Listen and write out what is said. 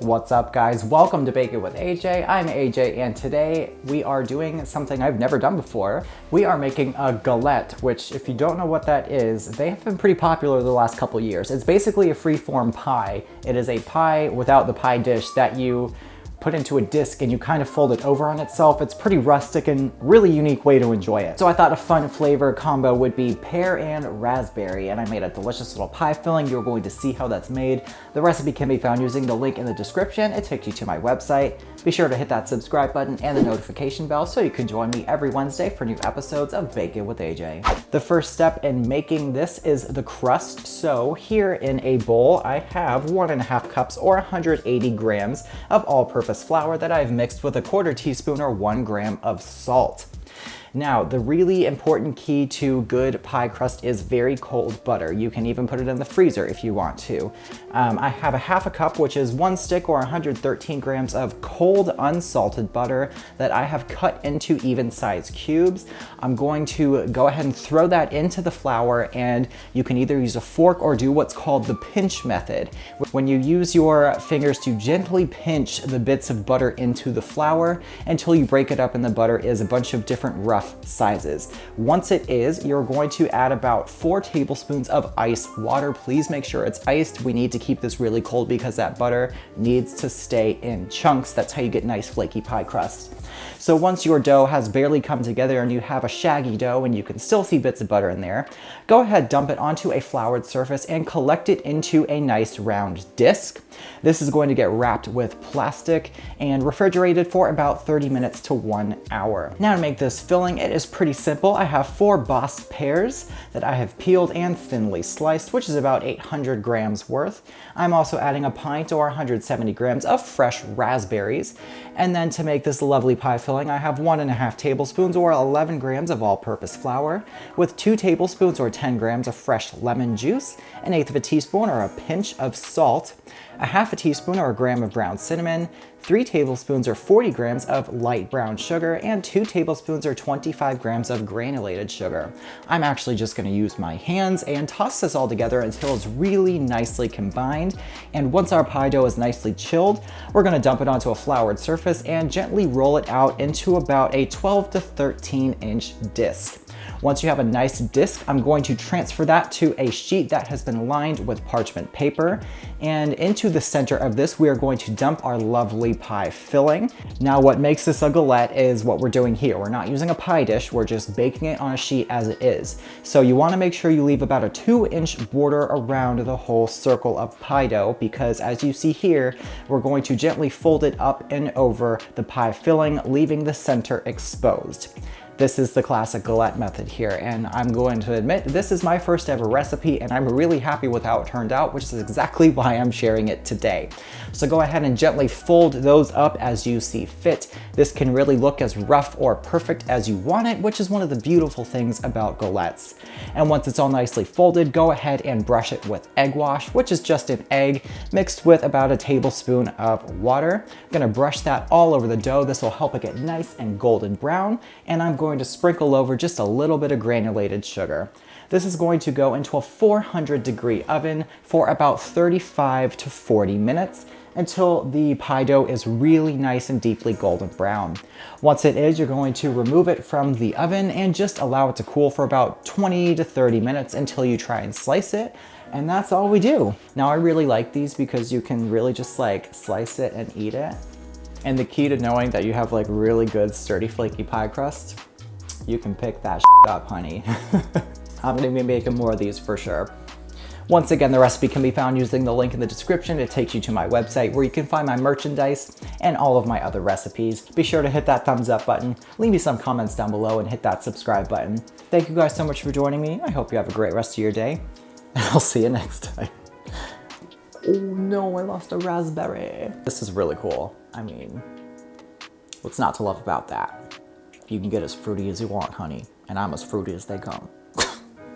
What's up guys? Welcome to Bake It with AJ. I'm AJ and today we are doing something I've never done before. We are making a galette, which if you don't know what that is, they have been pretty popular the last couple years. It's basically a freeform pie. It is a pie without the pie dish that you put into a disc and you kind of fold it over on itself. It's pretty rustic and really unique way to enjoy it. So I thought a fun flavor combo would be pear and raspberry, and I made a delicious little pie filling. You're going to see how that's made. The recipe can be found using the link in the description. It takes you to my website. Be sure to hit that subscribe button and the notification bell so you can join me every Wednesday for new episodes of Bake It with AJ. The first step in making this is the crust. So here in a bowl, I have 1.5 cups or 180 grams of all-purpose flour that I've mixed with a 1/4 teaspoon or 1 gram of salt. Now, the really important key to good pie crust is very cold butter. You can even put it in the freezer if you want to. I have a 1/2 cup, which is 1 stick or 113 grams of cold unsalted butter that I have cut into even size cubes. I'm going to go ahead and throw that into the flour, and you can either use a fork or do what's called the pinch method. When you use your fingers to gently pinch the bits of butter into the flour until you break it up and the butter is a bunch of different rough sizes. Once it is, you're going to add about 4 tablespoons of ice water. Please make sure it's iced. We need to keep this really cold because that butter needs to stay in chunks. That's how you get nice flaky pie crust. So once your dough has barely come together and you have a shaggy dough and you can still see bits of butter in there, go ahead, dump it onto a floured surface and collect it into a nice round disc. This is going to get wrapped with plastic and refrigerated for about 30 minutes to 1 hour. Now to make this filling, it is pretty simple. I have 4 bossed pears that I have peeled and thinly sliced, which is about 800 grams worth. I'm also adding a pint or 170 grams of fresh raspberries. And then to make this lovely pie filling, I have 1.5 tablespoons or 11 grams of all-purpose flour with 2 tablespoons or 10 grams of fresh lemon juice, 1/8 teaspoon or a pinch of salt, a 1/2 teaspoon or a gram of ground cinnamon, 3 tablespoons or 40 grams of light brown sugar, and 2 tablespoons or 25 grams of granulated sugar. I'm actually just going to use my hands and toss this all together until it's really nicely combined. And once our pie dough is nicely chilled, we're going to dump it onto a floured surface and gently roll it out into about a 12 to 13 inch disc. Once you have a nice disc, I'm going to transfer that to a sheet that has been lined with parchment paper. And into the center of this, we are going to dump our lovely pie filling. Now, what makes this a galette is what we're doing here. We're not using a pie dish, we're just baking it on a sheet as it is. So you want to make sure you leave about a 2-inch border around the whole circle of pie dough, because as you see here, we're going to gently fold it up and over the pie filling, leaving the center exposed. This is the classic galette method here, and I'm going to admit this is my first ever recipe and I'm really happy with how it turned out, which is exactly why I'm sharing it today. So go ahead and gently fold those up as you see fit. This can really look as rough or perfect as you want it, which is one of the beautiful things about galettes. And once it's all nicely folded, go ahead and brush it with egg wash, which is just an egg mixed with about a tablespoon of water. I'm gonna brush that all over the dough. This will help it get nice and golden brown, and I'm going to sprinkle over just a little bit of granulated sugar. This is going to go into a 400-degree oven for about 35 to 40 minutes until the pie dough is really nice and deeply golden brown. Once it is, you're going to remove it from the oven and just allow it to cool for about 20 to 30 minutes until you try and slice it. And that's all we do. Now, I really like these because you can really just like slice it and eat it. And the key to knowing that you have like really good sturdy flaky pie crust, you can pick that up, honey. I'm gonna be making more of these for sure. Once again, the recipe can be found using the link in the description. It takes you to my website where you can find my merchandise and all of my other recipes. Be sure to hit that thumbs up button, leave me some comments down below, and hit that subscribe button. Thank you guys so much for joining me. I hope you have a great rest of your day, and I'll see you next time. Oh no, I lost a raspberry. This is really cool. I mean, what's not to love about that? You can get as fruity as you want, honey, and I'm as fruity as they come.